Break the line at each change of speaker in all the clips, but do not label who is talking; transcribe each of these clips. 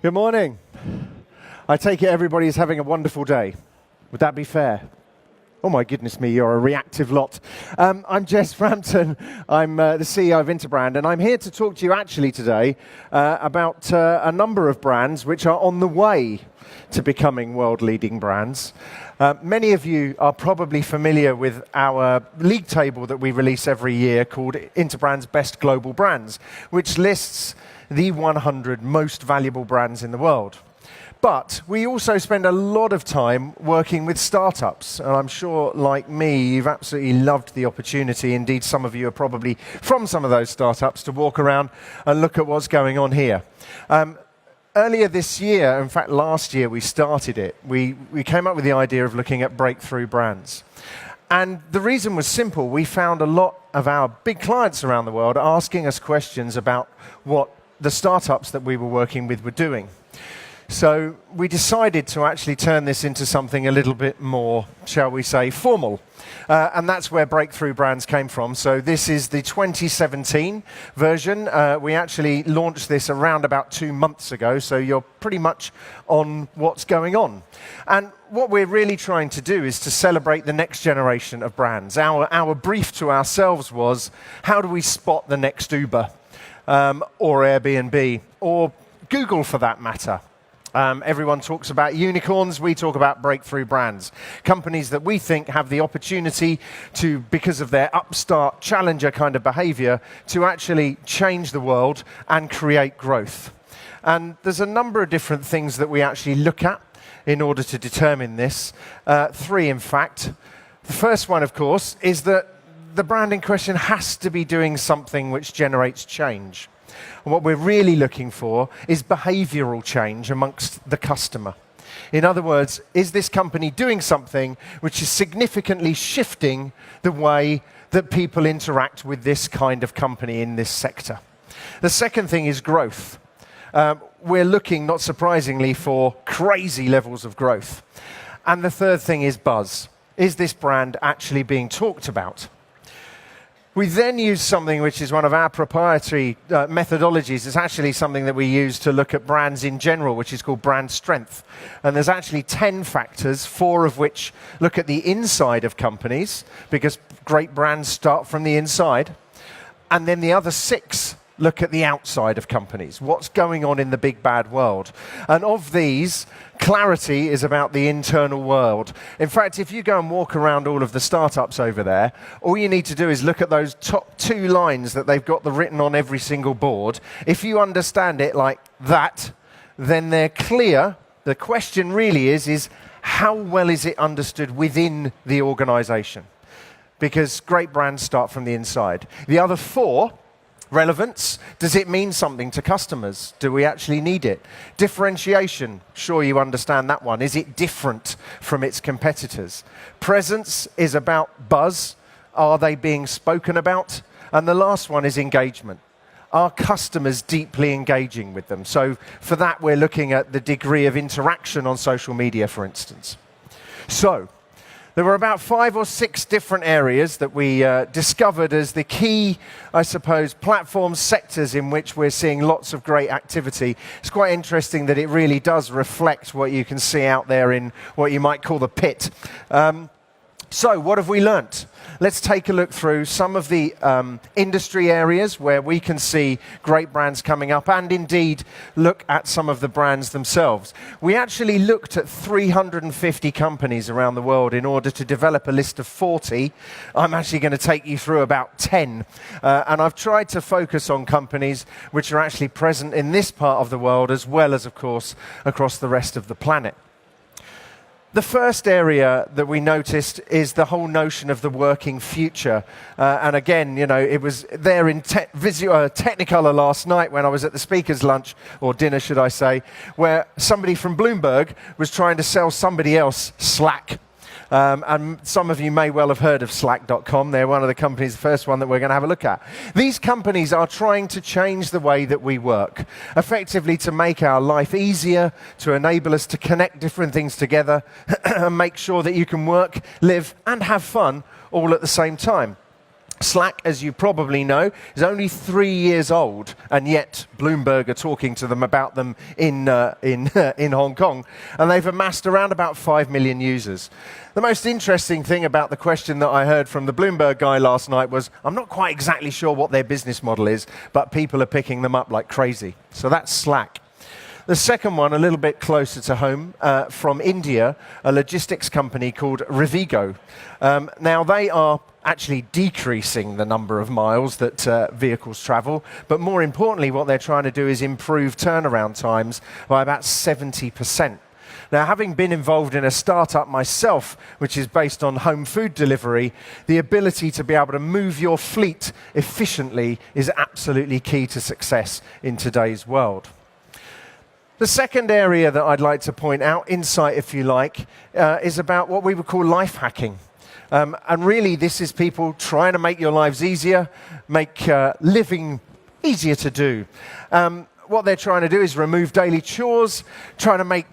Good morning. I take it everybody is having a wonderful day. Would that be fair? Oh my goodness me, you're a reactive lot. I'm Jez Frampton. I'm the CEO of Interbrand, and I'm here to talk to you actually today about a number of brands which are on the way to becoming world-leading brands. Many of you are probably familiar with our league table that we release every year called Interbrand's Best Global Brands, which lists the 100 most valuable brands in the world. But we also spend a lot of time working with startups, and I'm sure, like me, you've absolutely loved the opportunity. Indeed, some of you are probably from some of those startups to walk around and look at what's going on here. Earlier this year, in fact last year we started it, we came up with the idea of looking at breakthrough brands. And the reason was simple. We found a lot of our big clients around the world asking us questions about what the startups that we were working with were doing. So we decided to actually turn this into something a little bit more, shall we say, formal. And that's where Breakthrough Brands came from. So this is the 2017 version. We actually launched this around about 2 months ago, so you're pretty much on what's going on. And what we're really trying to do is to celebrate the next generation of brands. Our brief to ourselves was, how do we spot the next Uber, or Airbnb, or Google for that matter? Everyone talks about unicorns, we talk about breakthrough brands. Companies that we think have the opportunity to, because of their upstart challenger kind of behavior, to actually change the world and create growth. And there's a number of different things that we actually look at in order to determine this. 3, in fact. The first one, of course, is that the brand in question has to be doing something which generates change. And what we're really looking for is behavioral change amongst the customer. In other words, is this company doing something which is significantly shifting the way that people interact with this kind of company in this sector? The second thing is growth. We're looking, not surprisingly, for crazy levels of growth. And the third thing is buzz. Is this brand actually being talked about? We then use something which is one of our proprietary methodologies. It's actually something that we use to look at brands in general, which is called brand strength. And there's actually 10 factors, 4 of which look at the inside of companies, because great brands start from the inside. And then the other 6 look at the outside of companies. What's going on in the big bad world? And of these, clarity is about the internal world. In fact, if you go and walk around all of the startups over there, all you need to do is look at those top 2 lines that they've got written on every single board. If you understand it like that, then they're clear. The question really is how well is it understood within the organization? Because great brands start from the inside. The other 4, relevance, does it mean something to customers? Do we actually need it? Differentiation, sure you understand that one. Is it different from its competitors? Presence is about buzz. Are they being spoken about? And the last one is engagement. Are customers deeply engaging with them? So for that, we're looking at the degree of interaction on social media, for instance. So there were about 5 or 6 different areas that we discovered as the key, I suppose, platforms, sectors in which we're seeing lots of great activity. It's quite interesting that it really does reflect what you can see out there in what you might call the pit. So what have we learnt? Let's take a look through some of the industry areas where we can see great brands coming up, and indeed look at some of the brands themselves. We actually looked at 350 companies around the world in order to develop a list of 40. I'm actually going to take you through about 10. And I've tried to focus on companies which are actually present in this part of the world, as well as, of course, across the rest of the planet. The first area that we noticed is the whole notion of the working future. And again, you know, it was there in Technicolor last night when I was at the speaker's lunch, or dinner should I say, where somebody from Bloomberg was trying to sell somebody else Slack. And some of you may well have heard of Slack.com. They're one of the companies, the first one that we're going to have a look at. These companies are trying to change the way that we work, effectively to make our life easier, to enable us to connect different things together, and make sure that you can work, live, and have fun all at the same time. Slack, as you probably know, is only 3 years old, and yet Bloomberg are talking to them about them in Hong Kong, and they've amassed around about 5 million users. The most interesting thing about the question that I heard from the Bloomberg guy last night was, I'm not quite exactly sure what their business model is, but people are picking them up like crazy. So that's Slack. The second one, a little bit closer to home, from India, a logistics company called Repo. Now, they are actually decreasing the number of miles that vehicles travel, but more importantly, what they're trying to do is improve turnaround times by about 70%. Now, having been involved in a startup myself, which is based on home food delivery, the ability to be able to move your fleet efficiently is absolutely key to success in today's world. The second area that I'd like to point out, insight if you like, is about what we would call life hacking. And really, this is people trying to make your lives easier, make living easier to do. What they're trying to do is remove daily chores, trying to make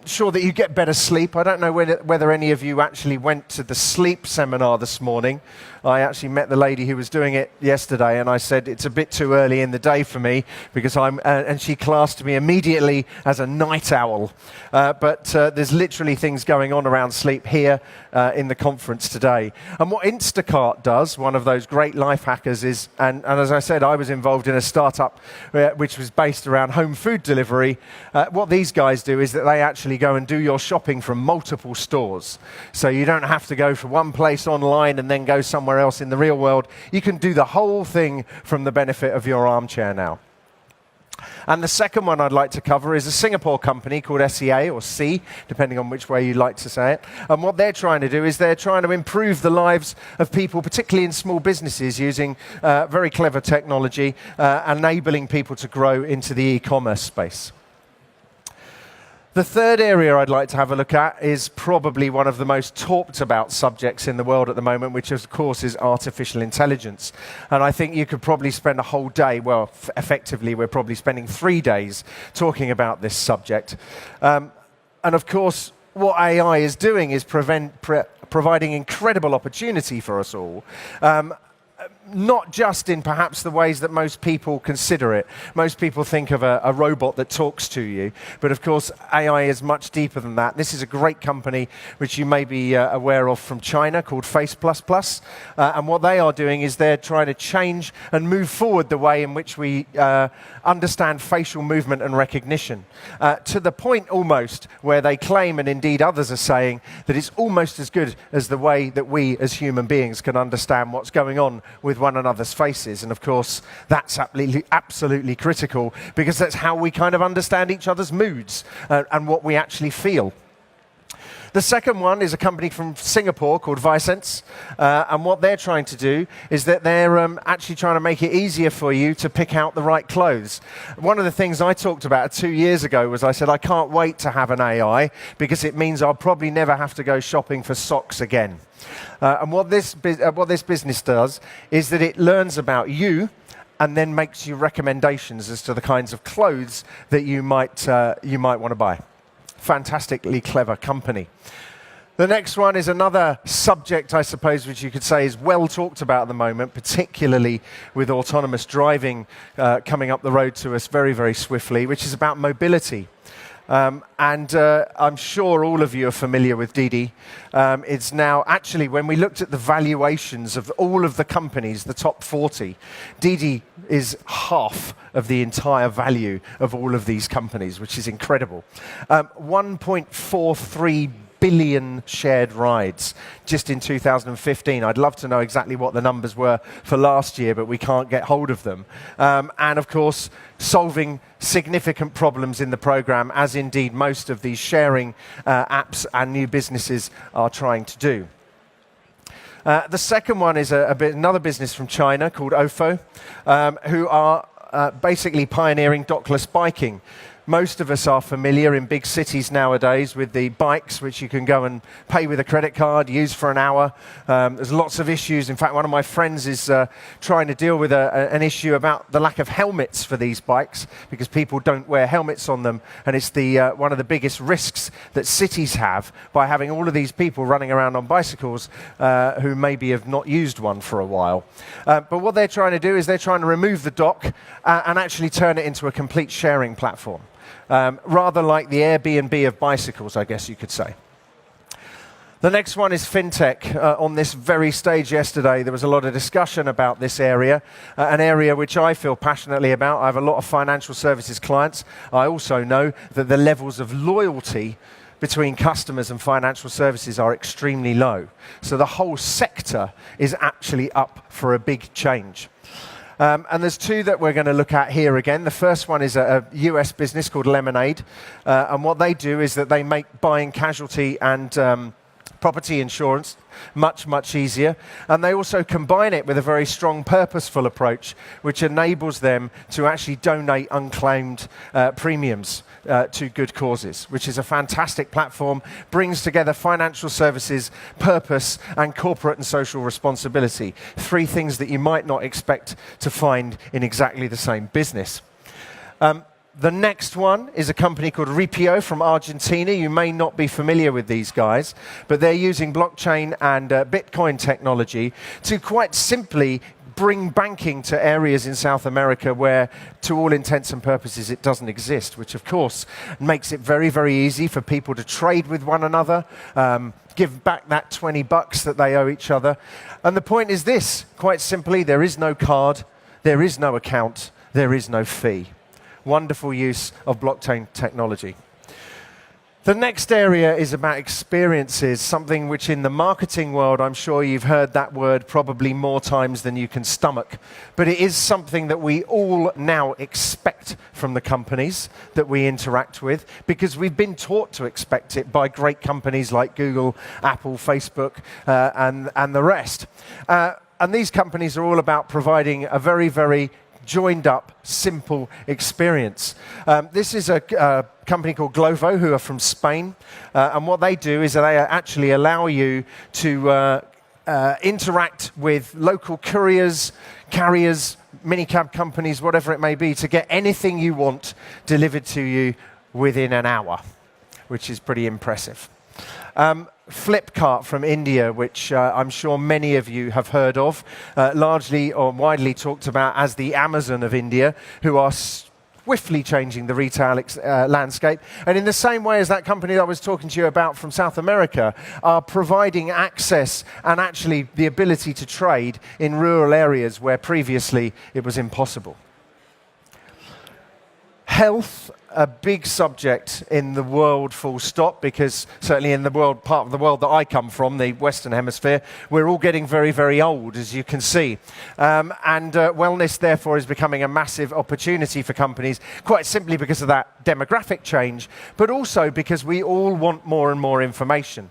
sure that you get better sleep. I don't know whether any of you actually went to the sleep seminar this morning. I actually met the lady who was doing it yesterday, and I said, it's a bit too early in the day for me, because and she classed me immediately as a night owl. But there's literally things going on around sleep here in the conference today. And what Instacart does, one of those great life hackers, is, and as I said, I was involved in a startup which was based around home food delivery. What these guys do is that they actually go and do your shopping from multiple stores. So you don't have to go from one place online and then go somewhere else in the real world. You can do the whole thing from the benefit of your armchair now. And the second one I'd like to cover is a Singapore company called SEA, or C, depending on which way you like to say it. And what they're trying to do is they're trying to improve the lives of people, particularly in small businesses, using very clever technology, enabling people to grow into the e-commerce space. The third area I'd like to have a look at is probably one of the most talked about subjects in the world at the moment, which of course is artificial intelligence. And I think you could probably spend a whole day, well, effectively we're probably spending 3 days talking about this subject. And of course, what AI is doing is providing incredible opportunity for us all. Not just in perhaps the ways that most people consider it. Most people think of a robot that talks to you, but of course AI is much deeper than that. This is a great company which you may be aware of from China called Face++, and what they are doing is they're trying to change and move forward the way in which we understand facial movement and recognition, to the point almost where they claim, and indeed others are saying, that it's almost as good as the way that we as human beings can understand what's going on with one another's faces. And of course, that's absolutely critical, because that's how we kind of understand each other's moods and what we actually feel. The second one is a company from Singapore called Visense, and what they're trying to do is that they're actually trying to make it easier for you to pick out the right clothes. One of the things I talked about 2 years ago was I said I can't wait to have an AI, because it means I'll probably never have to go shopping for socks again. And what this business does is that it learns about you and then makes you recommendations as to the kinds of clothes that you might want to buy. Fantastically clever company. The next one is another subject, I suppose, which you could say is well talked about at the moment, particularly with autonomous driving coming up the road to us very, very swiftly, which is about mobility. And I'm sure all of you are familiar with Didi. It's now, actually, when we looked at the valuations of all of the companies, the top 40, Didi is half of the entire value of all of these companies, which is incredible. 1.43 billion shared rides just in 2015. I'd love to know exactly what the numbers were for last year, but we can't get hold of them. And of course, solving significant problems in the program, as indeed most of these sharing apps and new businesses are trying to do. The second one is another business from China called Ofo, who are basically pioneering dockless biking. Most of us are familiar in big cities nowadays with the bikes, which you can go and pay with a credit card, use for an hour. There's lots of issues. In fact, one of my friends is trying to deal with an issue about the lack of helmets for these bikes because people don't wear helmets on them. And it's one of the biggest risks that cities have by having all of these people running around on bicycles who maybe have not used one for a while. But what they're trying to do is they're trying to remove the dock and actually turn it into a complete sharing platform. Rather like the Airbnb of bicycles, I guess you could say. The next one is Fintech. On this very stage yesterday, there was a lot of discussion about this area, an area which I feel passionately about. I have a lot of financial services clients. I also know that the levels of loyalty between customers and financial services are extremely low. So the whole sector is actually up for a big change. And there's two that we're going to look at here again. The first one is a US business called Lemonade. And what they do is that they make buying casualty and property insurance much, much easier. And they also combine it with a very strong, purposeful approach, which enables them to actually donate unclaimed premiums to good causes, which is a fantastic platform, brings together financial services, purpose, and corporate and social responsibility. Three things that you might not expect to find in exactly the same business. The next one is a company called Repo from Argentina. You may not be familiar with these guys, but they're using blockchain and Bitcoin technology to quite simply bring banking to areas in South America where, to all intents and purposes, it doesn't exist, which of course makes it very, very easy for people to trade with one another, give back that $20 that they owe each other. And the point is this, quite simply, there is no card, there is no account, there is no fee. Wonderful use of blockchain technology. The next area is about experiences, something which in the marketing world, I'm sure you've heard that word probably more times than you can stomach. But it is something that we all now expect from the companies that we interact with, because we've been taught to expect it by great companies like Google, Apple, Facebook, and the rest. And these companies are all about providing a very, very joined up, simple experience. This is a company called Glovo, who are from Spain. And what they do is they actually allow you to interact with local couriers, carriers, minicab companies, whatever it may be, to get anything you want delivered to you within an hour, which is pretty impressive. Flipkart from India, which I'm sure many of you have heard of, largely or widely talked about as the Amazon of India, who are swiftly changing the retail landscape. And in the same way as that company that I was talking to you about from South America, are providing access and actually the ability to trade in rural areas where previously it was impossible. Health, a big subject in the world, full stop, because certainly in the world, part of the world that I come from, the Western Hemisphere, we're all getting very, very old, as you can see. And wellness, therefore, is becoming a massive opportunity for companies, quite simply because of that demographic change, but also because we all want more and more information.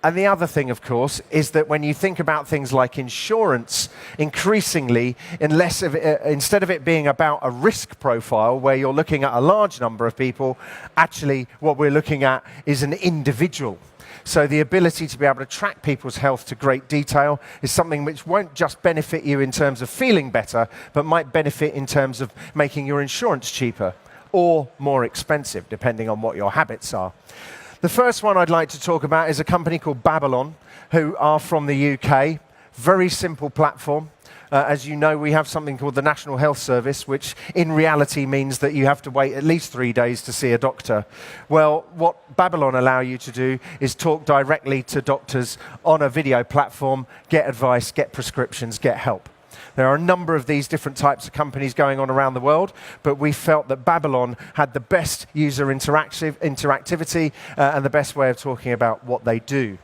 And the other thing, of course, is that when you think about things like insurance, increasingly, instead of it being about a risk profile where you're looking at a large number of people, actually what we're looking at is an individual. So the ability to be able to track people's health to great detail is something which won't just benefit you in terms of feeling better, but might benefit in terms of making your insurance cheaper or more expensive, depending on what your habits are. The first one I'd like to talk about is a company called Babylon, who are from the UK. Very simple platform. As you know, we have something called the National Health Service, which in reality means that you have to wait at least 3 days to see a doctor. Well, what Babylon allow you to do is talk directly to doctors on a video platform, get advice, get prescriptions, get help. There are a number of these different types of companies going on around the world, but we felt that Babylon had the best user interactivity and the best way of talking about what they do.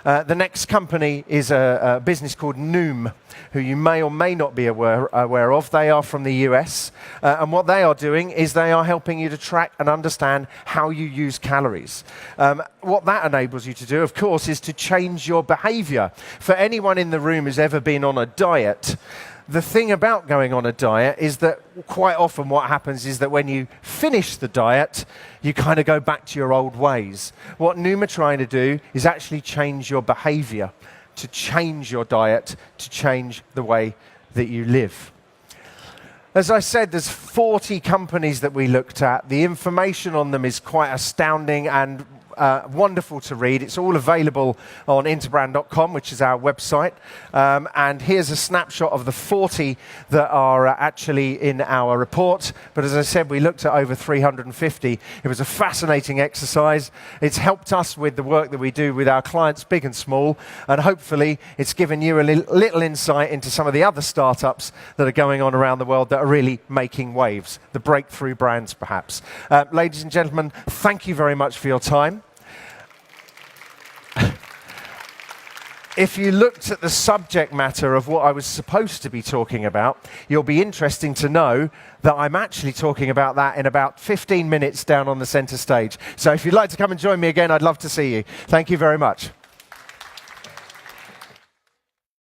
The next company is a business called Noom, who you may or may not be aware of. They are from the US, and what they are doing is they are helping you to track and understand how you use calories. What that enables you to do, of course, is to change your behavior. For anyone in the room who's ever been on a diet, the thing about going on a diet is that quite often what happens is that when you finish the diet, you kind of go back to your old ways. What Noom are trying to do is actually change your behavior, to change your diet, to change the way that you live. As I said, there's 40 companies that we looked at. The information on them is quite astounding and wonderful to read. It's all available on interbrand.com, which is our website. And here's a snapshot of the 40 that are actually in our report. But as I said, we looked at over 350. It was a fascinating exercise. It's helped us with the work that we do with our clients, big and small. And hopefully, it's given you a little insight into some of the other startups that are going on around the world that are really making waves, the breakthrough brands, perhaps. Ladies and gentlemen, thank you very much for your time. If you looked at the subject matter of what I was supposed to be talking about, you'll be interesting to know that I'm actually talking about that in about 15 minutes down on the center stage. So if you'd like to come and join me again, I'd love to see you. Thank you very much.